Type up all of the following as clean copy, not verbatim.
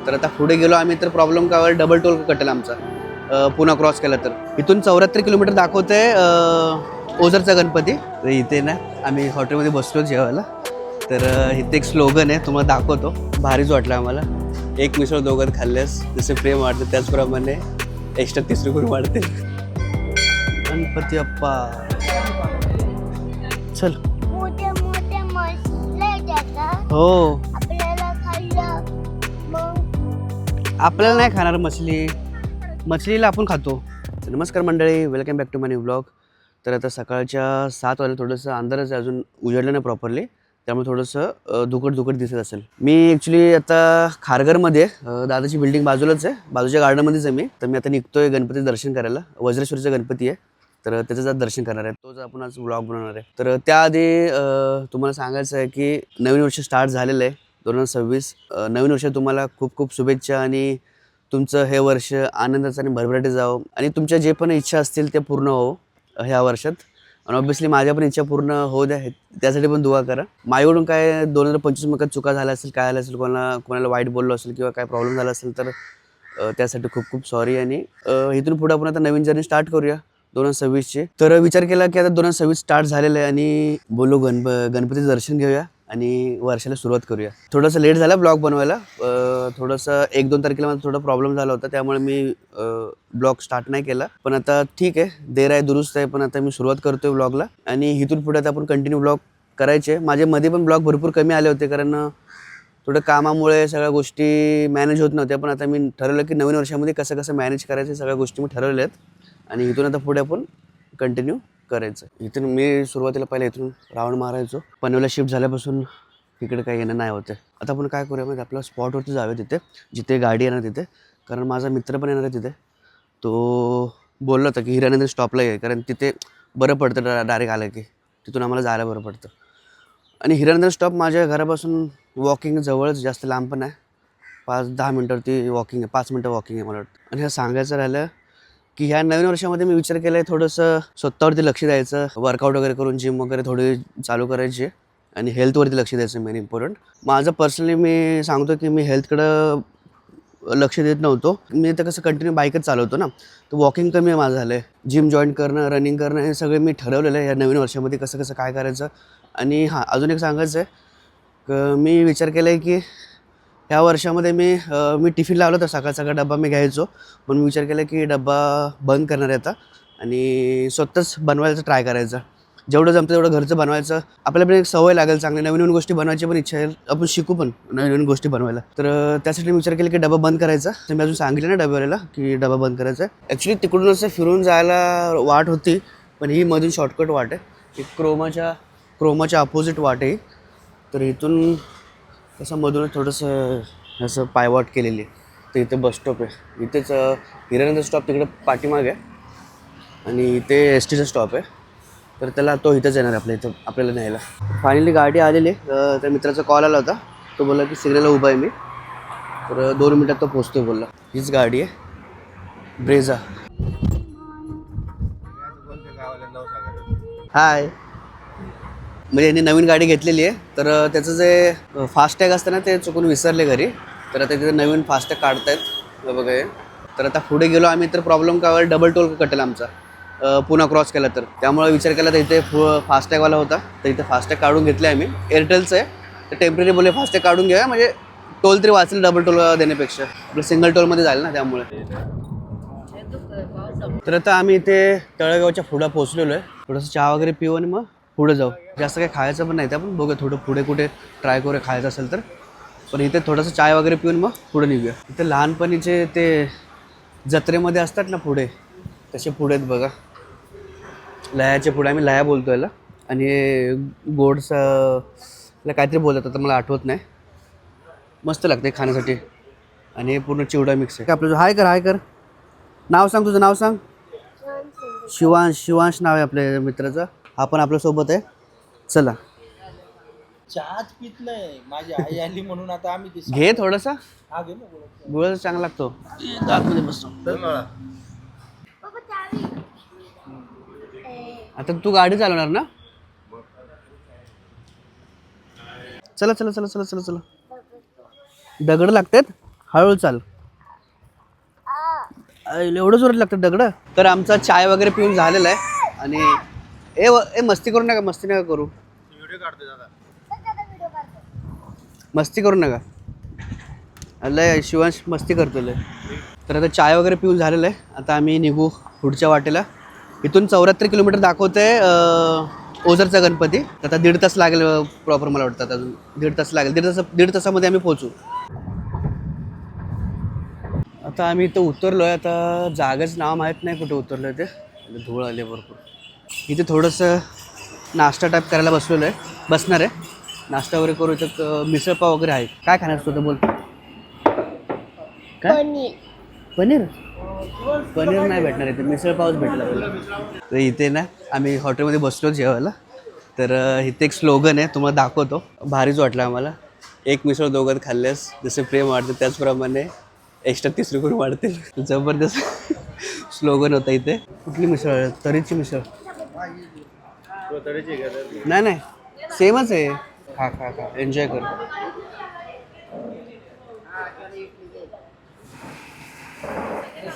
तर आता पुढे गेलो आम्ही तर प्रॉब्लेम काय होईल, डबल टोल कटेल आमचा पुन्हा क्रॉस केला तर. इथून 74 किलोमीटर दाखवतंय ओझरचा गणपती. तर इथे ना आम्ही हॉटेलमध्ये बसलो जेवायला. तर इथे एक स्लोगन आहे, तुम्हाला दाखवतो. भारीच वाटलं आम्हाला. एक मिसळ दोघात खाल्ल्यास जसे प्रेम वाढते त्याचप्रमाणे एक्स्ट्रा 30 रुपये वाढते. गणपती अप्पा चल. मोठे मोठे मसले देतात हो, आपल्याला खाल्लं मग आपल्याला नाही खाणार मछली, मछलीला आपण खातो. नमस्कार मंडळी, welcome back to my new blog. तर आता सकाळच्या 7 वाजता थोडंसं अंधारच आहे, अजून उजेडलं नाही प्रॉपरली, त्यामुळे थोडंसं धुकट दिसत असेल. मी ॲक्च्युली आता खारघरमध्ये दादाची बिल्डिंग बाजूलाच आहे, बाजूच्या गार्डनमध्येच आहे मी. तर मी आता निघतोय गणपतीचं दर्शन करायला. वज्रेश्वरीचा गणपती आहे, तर त्याचं आज दर्शन करणार आहे. तोच आपण आज व्लॉग बनवणार आहे. तर त्याआधी तुम्हाला सांगायचं आहे की नवीन वर्ष स्टार्ट झालेलं आहे 2026. नवीन वर्ष तुम्हाला खूप खूप शुभेच्छा आणि तुमचं हे वर्ष आनंदाचं आणि भरभराटी जावं आणि तुमच्या जे पण इच्छा असतील ते पूर्ण हो ह्या वर्षात. आणि ऑब्व्हियसली माझ्या पण इच्छा पूर्ण होऊ द्या, त्यासाठी पण दुआ करा. माझ्याकडून काय 2025 मध्ये चुका झाल्या असेल, काय झालं असेल, कोणाला वाईट बोललो असेल किंवा काय प्रॉब्लेम झाला असेल तर त्यासाठी खूप खूप सॉरी. आणि इथून पुढे आपण आता नवीन जर्नी स्टार्ट करूया 2026ची. तर विचार केला की आता 2026 स्टार्ट झालेलं आहे आणि बोलू गणपतीचं दर्शन घेऊया आणि वर्षाला सुरुवात करूया. थोडंसं लेट झालं ब्लॉग बनवायला, थोडंसं 1-2 तारखेला माझा थोडा प्रॉब्लेम झाला होता, त्यामुळे मी ब्लॉग स्टार्ट नाही केला. पण आता ठीक आहे, देर आहे दुरुस्त आहे. पण आता मी सुरुवात करतोय ब्लॉगला आणि इथून पुढे आता आपण कंटिन्यू ब्लॉग करायचे. माझ्या मध्ये पण ब्लॉग भरपूर कमी आले होते, कारण थोडं कामामुळे सगळ्या गोष्टी मॅनेज होत नव्हत्या. पण आता मी ठरवलं की नवीन वर्षामध्ये कसं मॅनेज करायचं सगळ्या गोष्टी मी ठरवल्या आहेत आणि इथून आता पुढे आपण कंटिन्यू करायचं. इथून मी सुरुवातीला पहिले इथून राऊंड मारायचो, पनवेलला शिफ्ट झाल्यापासून तिकडे काही येणं नाही होतं. आता आपण काय करूया म्हणजे आपल्या स्पॉटवरती जाऊया, तिथे जिथे गाडी येणार तिथे, कारण माझा मित्र पण येणार आहे तिथे. तो बोलला होता की हिरानंद स्टॉपला आहे, कारण तिथे बरं पडतं डायरेक्ट आलं की तिथून आम्हाला जायला बरं पडतं. आणि हिरानंद स्टॉप माझ्या घरापासून वॉकिंग जवळच, जास्त लांब पण आहे. 5-10 मिनटावरती वॉकिंग आहे, 5 मिनटं वॉकिंग आहे मला वाटतं. आणि हे सांगायचं राहिलं की ह्या नवीन वर्षामध्ये मी विचार केला आहे थोडंसं स्वतःवरती लक्ष द्यायचं, वर्कआउट वगैरे करून जिम वगैरे थोडी चालू करायची आणि हेल्थवरती लक्ष द्यायचं मेन इम्पॉर्टंट. माझं पर्सनली मी सांगतो की मी हेल्थकडं लक्ष देत नव्हतो. मी तर कसं कंटिन्यू बाईकच चालवतो ना, तर वॉकिंग कमी आहे माझं झालं आहे. जिम जॉईन करणं, रनिंग करणं हे सगळे मी ठरवलेलं आहे या नवीन वर्षामध्ये कसं काय करायचं. आणि हां, अजून एक सांगायचं आहे, मी विचार केला आहे की ह्या वर्षामध्ये मी टिफिन लावलं तर सकाळ डबा मी घ्यायचो, पण मी विचार केला की डबा बंद करणार आहे आता आणि स्वतःच बनवायचं ट्राय करायचं. जेवढं जमतं तेवढं घरचं बनवायचं. आपल्याला पण एक सवय लागेल, चांगली नवीन गोष्टी बनवायची पण इच्छा आहे, आपण शिकू पण नवीन गोष्टी बनवायला. तर त्यासाठी मी विचार केला की डबा बंद करायचा. तर मी अजून सांगितलं ना डब्यावाल्याला की डबा बंद करायचा आहे. ॲक्च्युली तिकडून असं फिरून जायला वाट होती, पण ही मधून शॉर्टकट वाट आहे, ही क्रोमाच्या अपोजिट वाट आहे. तर इथून कसं मधूनच थोडंसं असं पायवाट केलेली आहे. तर इथे बस स्टॉप आहे, इथेच हिरानंद स्टॉप तिकडे पाठीमागे आहे आणि इथे एस टीचा स्टॉप आहे. तर त्याला तो इथंच येणार आपल्या इथं आपल्याला न्यायला. फायनली गाडी आलेली आहे. त्या मित्राचा कॉल आला होता, तो बोलला की सिग्नलला उभा आहे मी, तर 2 मिनिटात तो पोचतोय बोलला. हीच गाडी आहे ब्रेझा. हाय. म्हणजे यांनी नवीन गाडी घेतलेली आहे, तर त्याचं जे फास्टॅग असतं ना ते चुकून विसरले घरी, तर आता तिथे नवीन फास्टॅग काढतायत बघा हे. तर आता पुढे गेलो आम्ही तर प्रॉब्लेम काय होईल, डबल टोल कटेल आमचा पुन्हा क्रॉस केला तर. त्यामुळे विचार केला तर इथे फास्टॅगवाला होता, तर इथे फास्टॅग काढून घेतले आम्ही. एअरटेलचं आहे, तर टेम्पररी बोलले फास्टॅग काढून घ्या, म्हणजे टोल तरी वाचेल डबल टोल देण्यापेक्षा. आपलं सिंगल टोलमध्ये जाईल ना त्यामुळे. तर आता आम्ही इथे तळेगावच्या पुढं पोहोचलेलो आहे. थोडंसं चहा वगैरे पिऊ आणि मग पुढे जाऊ. जास्त काही खायचं पण नाही, तर आपण बघूया थोडं पुढे कुठे ट्राय करूया खायचं असेल तर. पण इथे थोडंसं चाय वगैरे पिऊन मग पुढे निघूया. इथे लहानपणीचे ते जत्रेमध्ये असतात ना पुढे, तसे पुढे आहेत बघा, लह्याचे पुढे. आम्ही लह्या बोलतो याला. आणि गोडचं काहीतरी बोलतात, आता मला आठवत नाही. मस्त लागते खाण्यासाठी आणि हे पूर्ण चिवडा मिक्स आहे. आपलं हाय कर नाव सांग, तुझं नाव सांग. शिवांश नाव आहे आपल्या मित्राचं. हा पण आपल्यासोबत आहे. चला. चहाच पित नाही, माझी आई आली म्हणून आता आम्ही घे थोडासा, हा घे ना गुळ चांगला लागतो. आतमध्ये बसतो. आता तू गाडी चालवणार ना. चला. दगड लागतात. हळूहळू चाल. एवढं जोरात लागतं दगडं. तर आमचा चाय वगैरे पिऊन झालेला आहे आणि ए मस्ती करू नका, मस्ती नका करू, व्हिडिओ काढतोय दादा. मस्ती करू नका. लय शिवांश मस्ती करतो लय. तर आता चाय वगैरे पिऊन झालेलं आहे. आता आम्ही निघू पुढच्या वाटेला. इथून 74 किलोमीटर दाखवतंय ओझरचा गणपती. आता 1.5 तास लागेल प्रॉपर, मला वाटतं अजून 1.5 तास लागेल. 1.5 तासामध्ये आम्ही पोहोचू. आता आम्ही इथं उतरलो आहे. आता जागेचं नाव माहीत नाही कुठे उतरलो आहे ते. धूळ आले भरपूर. इथे थोडंसं नाश्ता टाईप करायला बसलेलो आहे, बसणार आहे. नाश्ता वगैरे करू. इथं मिसळपाव वगैरे आहे. काय खाणार असतो तर बोल. काय पनीर? पनीर नाही भेटणार इथे, मिसळपावच भेटला आपल्याला. तर इथे ना आम्ही हॉटेलमध्ये बसलो जेवायला. तर इथे एक स्लोगन आहे, तुम्हाला दाखवतो. भारीच वाटलं आम्हाला. एक मिसळ दोघात खाल्ल्यास जसे प्रेम वाढते त्याचप्रमाणे एक्स्ट्रा 30 रुपये वाढतील. जबरदस्त स्लोगन होता इथे. कुठली मिसळ? तरीची मिसळ? नाही नाही, सेमच आहे. खा खा खा, एन्जॉय कर.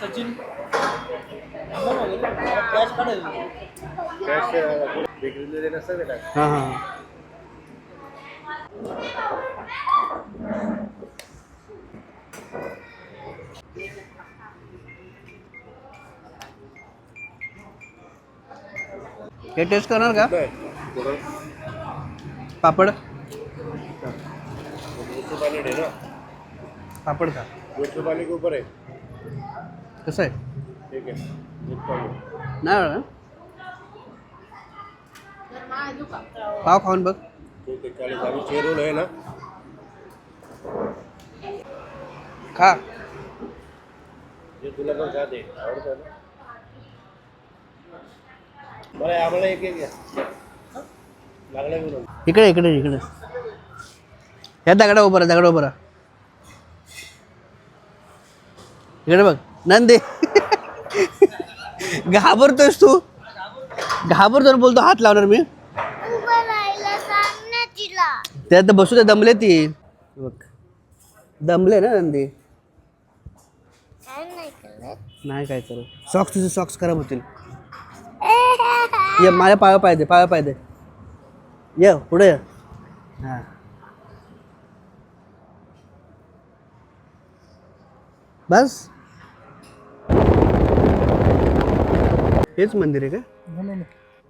सचिन हां हां. हे टेस्ट करणार का? पापड पापड का? कसं आहे? नाही आवडलं? पाव खाऊन बघ. खा. तुला पण खा दे, आवडतं ना. बरं आम्हाला एक एक लागला म्हणून. इकडे इकडे इकडे ह्या दगडा उभं राहा, दगडा उभं राहा. इकडे बघ नंदे. घाबरतोयस तू? घाबरतो बोलतो हात लावणार मी. उभं राहायला सांग ना तिला. त्यात बसू दे, दमले ती. बघ दमले ना नंदी. काय नाही करत. नाही काय करू. सॉक्स, तुझे सॉक्स खराब होतील. ये माझ्या पाया पाय दे, पाया पाय दे. ये पुढे ये. हां बस. हेच मंदिर आहे का?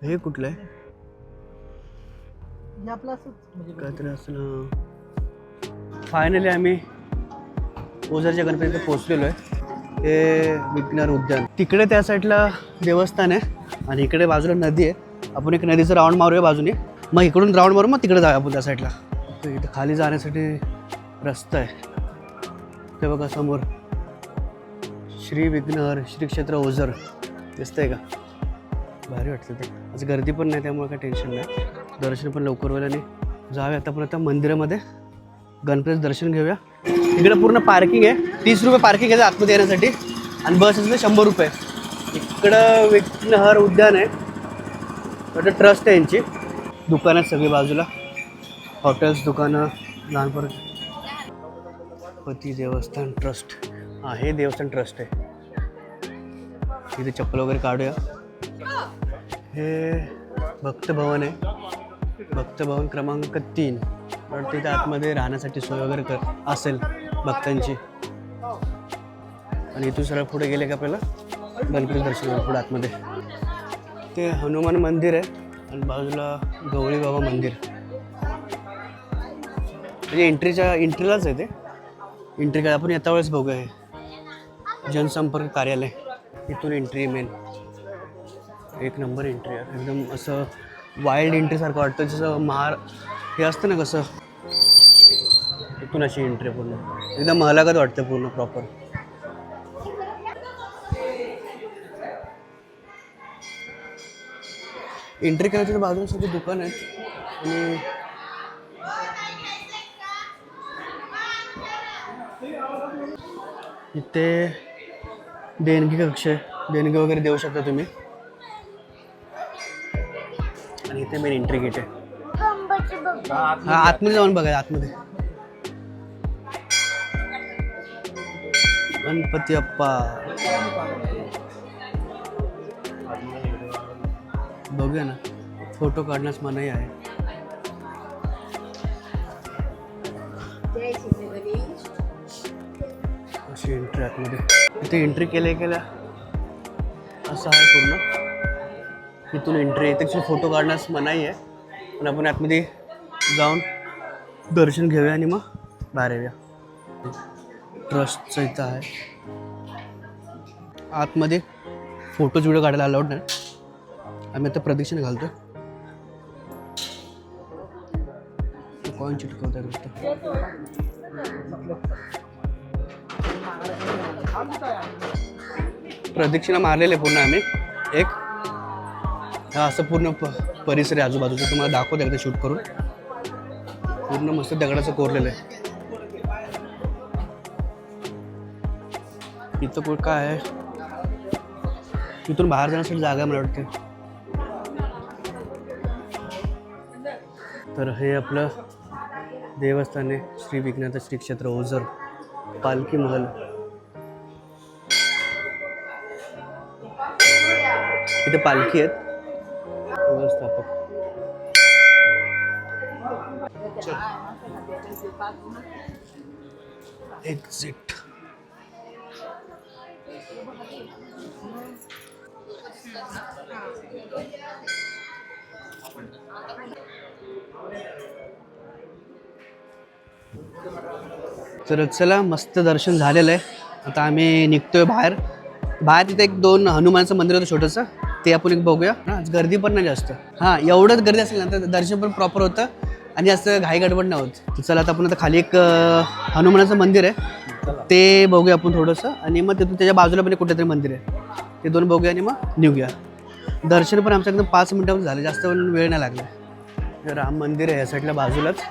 हे कुठलं आहे? काहीतरी असं. फायनली आम्ही ओझरच्या गणपतीकडे पोहोचलेलो आहे. हे विघ्नहर उद्यान. तिकडे त्या साईडला देवस्थान आहे आणि इकडे बाजूला नदी आहे. आपण एक नदीचं राऊंड मारूया बाजूने, मग इकडून राऊंड मारू, मग तिकडे जाऊया आपण त्या साईडला. तर इथं खाली जाण्यासाठी रस्ता आहे. ते बघा समोर श्री विघ्नहर श्री क्षेत्र ओझर दिसतंय का? भारी वाटतं ते. आज गर्दी पण नाही त्यामुळे काय टेन्शन नाही. दर्शन पण लवकर होईल आणि जाऊया आता पण आता मंदिरामध्ये गणपतीचं दर्शन घेऊया. इकडे पूर्ण पार्किंग आहे. 30 रुपये पार्किंग आहे आतमध्ये येण्यासाठी आणि बस असते 100 रुपये. इकडं विघ्नहर उद्यान आहे. वाटतं ट्रस्ट आहे यांची. दुकानं सगळी बाजूला, हॉटेल्स, दुकानं, लहानपण. पती देवस्थान ट्रस्ट. हां हे देवस्थान ट्रस्ट आहे. इथे चप्पल वगैरे काढूया. हे भक्तभवन आहे. भक्तभवन क्रमांक 3. वाटतं तिथे आतमध्ये राहण्यासाठी सोय वगैरे असेल भक्तांची. आणि इथून सरळ पुढे गेले का आपल्याला गणपती दर्शन पुढे आतमध्ये. ते हनुमान मंदिर आहे आणि बाजूला गवळी बाबा मंदिर. म्हणजे एंट्रीलाच आहे ते. एंट्री काय आपण येता वेळेस बघूया. हे जनसंपर्क कार्यालय. इथून एंट्री मेन. एक नंबर एंट्री आहे. एकदम असं वाईल्ड एंट्रीसारखं वाटतं, जसं हे असतं ना कसं. इथून अशी एंट्री पूर्ण एकदम महालागत वाटतं पूर्ण प्रॉपर. एंट्री करायच्या बाजूला सगळे दुकान आहेत आणि इथे देणगी कक्ष आहे. देणगी वगैरे देऊ शकता तुम्ही. आणि इथे मेन एंट्री गेट आहे. हा आतमध्ये जाऊन बघा. आतमध्ये गणपती अप्पा. बघूया ना, फोटो काढण्यास मनाई आहे. अशी एंट्री आतमध्ये. इथे एंट्री केल्या असं आहे पूर्ण. इथून एंट्री इथे फोटो काढण्यास मनाई आहे, पण आपण आतमध्ये जाऊन दर्शन घेऊया आणि मग बाहेर येऊया. ट्रस्टचं इथं आहे. आतमध्ये फोटोज व्हिडिओ काढायला अलाउड नाही. आम्ही आता प्रदक्षिणा घालतो. कॉइन चिटकवत आहे नुसतं. प्रदक्षिणा मारलेले पूर्ण आम्ही एक. हा असं पूर्ण परिसर आहे आजूबाजूचा. तुम्हाला दाखवतो एकदा शूट करून. पूर्ण मस्त दगडाचं कोरलेलं आहे. इथं काय आहे, इथून बाहेर जाण्यासाठी जागा मला वाटते. तर हे आपलं देवस्थान आहे, श्री विघ्नाथ श्री क्षेत्र ओझर. पालखी महल. इथे पालखी आहेत. व्यवस्थापक एक्झिट. तर चला, मस्त दर्शन झालेलं आहे. आता आम्ही निघतोय बाहेर. तिथे एक 2 हनुमानचं मंदिर होतं छोटंसं, ते आपण एक बघूया. आज गर्दी पण नाही जास्त. हां, एवढंच गर्दी असेल ना तर दर्शन पण प्रॉपर होतं आणि असं घाई गडबड नाही होत. तर चला, आता आपण आता खाली एक हनुमानाचं मंदिर आहे, ते बघूया आपण थोडंसं. आणि मग तिथून त्याच्या बाजूला पण कुठेतरी मंदिर आहे, ते 2 बघूया आणि मग निघूया. दर्शन पण आमचं एकदम 5 मिनिटामध्ये झालं, जास्त वेळ नाही लागला. राम मंदिर आहे या साईडला बाजूलाच.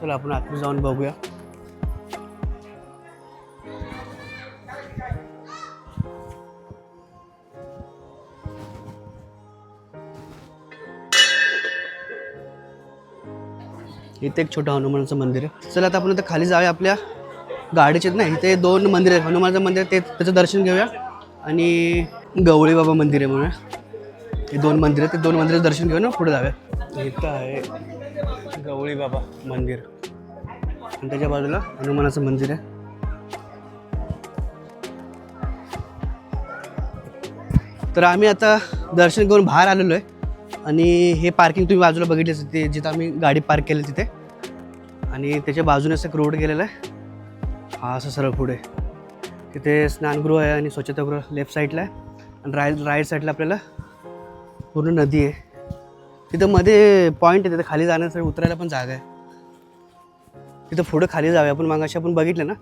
चला, आपण आतमध्ये जाऊन बघूया. इथे एक छोटं हनुमानाचं मंदिर आहे. चला, आता आपण आता खाली जाऊया. आपल्या गाडीचे नाही, इथे 2 मंदिर आहेत. हनुमानाचं मंदिर ते त्याचं दर्शन घेऊया आणि गवळी बाबा मंदिर आहे म्हणूया. हे 2 मंदिर आहेत, ते 2 मंदिराचं दर्शन घेऊन पुढे जाऊया. इथं आहे गवळी बाबा मंदिर आणि त्याच्या बाजूला हनुमानाचं मंदिर आहे. तर आम्ही आता दर्शन करून बाहेर आलेलो आहे. आणि हे पार्किंग तुम्ही बाजूला बघितलेच, ते जिथं आम्ही गाडी पार्क केली तिथे. आणि त्याच्या बाजूने असं एक रोड गेलेला आहे. हा असं सरळ पुढे तिथे स्नानगृह आहे आणि स्वच्छतागृह लेफ्ट साईडला आहे. आणि राईट साईडला आपल्याला पूर्ण नदी आहे. तिथं मध्ये पॉईंट आहे, तिथं खाली जाण्यासाठी उतरायला पण जागा आहे. तिथं पुढं खाली जाऊया आपण. मागाशी आपण बघितलं ना,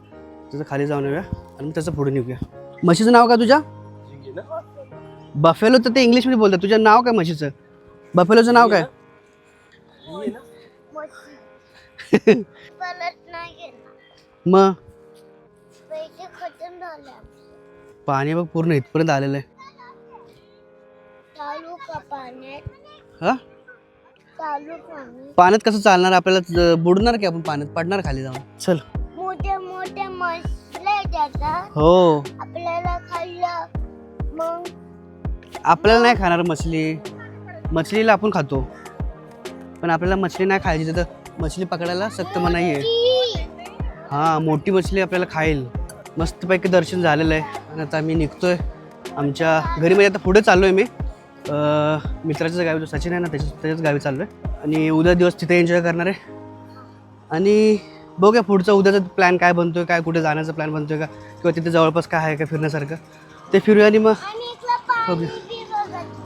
तिथं खाली जाऊन येऊया आणि मग त्याचं पुढे निघूया. म्हशीचं नाव काय तुझ्या? बफेलो. तर ते इंग्लिशमध्ये बोलतात. तुझं नाव काय म्हशीचं? बफेलोचं नाव काय? मग पाणी बघ पूर्ण इथपर्यंत आलेलं आहे. हा, पाण्यात कसं चालणार? आपल्याला बुडणार की आपण पाण्यात पडणार खाली जाऊन. चल. मोठे मोठे मछले देतात. हो, आपल्याला खाल्लं मग आपल्याला नाही खाणार मछली. मछलीला आपण खातो, पण आपल्याला मछली नाही खायची. तर मछली पकडायला सक्त मनाई आहे. हां, मोठी मछली आपल्याला खाईल. मस्तपैकी दर्शन झालेलं आहे आणि आता आम्ही निघतोय आमच्या घरी. म्हणजे आता पुढे चाललो आहे मी. मित्राच्याच गावी, सचिन आहे ना, त्याच्याच गावी चाललो आहे. आणि उद्या दिवस तिथे एन्जॉय करणार आहे. आणि बघूया पुढचा उद्याचा प्लॅन काय बनतो आहे, काय कुठे जाण्याचा प्लॅन बनतो आहे का, किंवा तिथे जवळपास काय आहे का फिरण्यासारखं, ते फिरूया. आणि मग बघूया.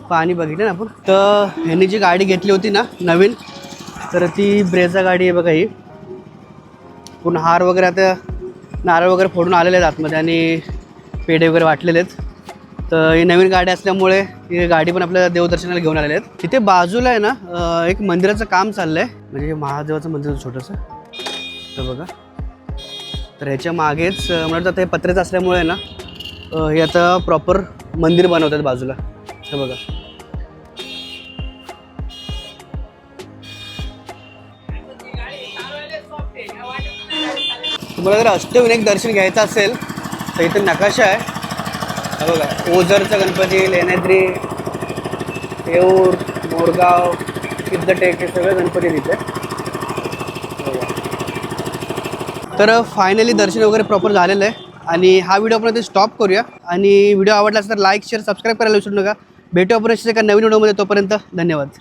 पाणी बघितलं ना आपण. तर ह्यांनी जी गाडी घेतली होती ना नवीन, तर ती ब्रेझा गाडी आहे बघा. ही पूर्ण हार वगैरे, आता नारळ वगैरे फोडून आलेले आहेत आतमध्ये आणि पेढे वगैरे वाटलेले आहेत. तर ही नवीन गाडी असल्यामुळे ही गाडी पण आपल्याला देवदर्शनाला घेऊन आलेले आहेत. तिथे बाजूला आहे ना एक मंदिराचं काम चाललं आहे, म्हणजे महादेवाचं मंदिर छोटंसं. तर बघा, तर ह्याच्या मागेच मला वाटतं हे पत्र्याचं असल्यामुळे ना हे आता प्रॉपर मंदिर बनवतात बाजूला. हे बघा, तुम्हाला जर अष्टविनायक दर्शन घ्यायचं असेल तर इथं नकाशा आहे. हा बघा, ओझरचा गणपती, लेण्याद्री, येऊर, मोरगाव, सिद्धटेक हे सगळे गणपती तिथे. तर फायनली दर्शन वगैरे प्रॉपर झालेलं आहे आणि हा व्हिडिओ आपण इथे स्टॉप करूया. आणि व्हिडिओ आवडला असेल तर लाईक, शेअर, सबस्क्राईब करायला विसरू नका. भेटू आपण एका नवीन व्हिडिओमध्ये. तोपर्यंत धन्यवाद.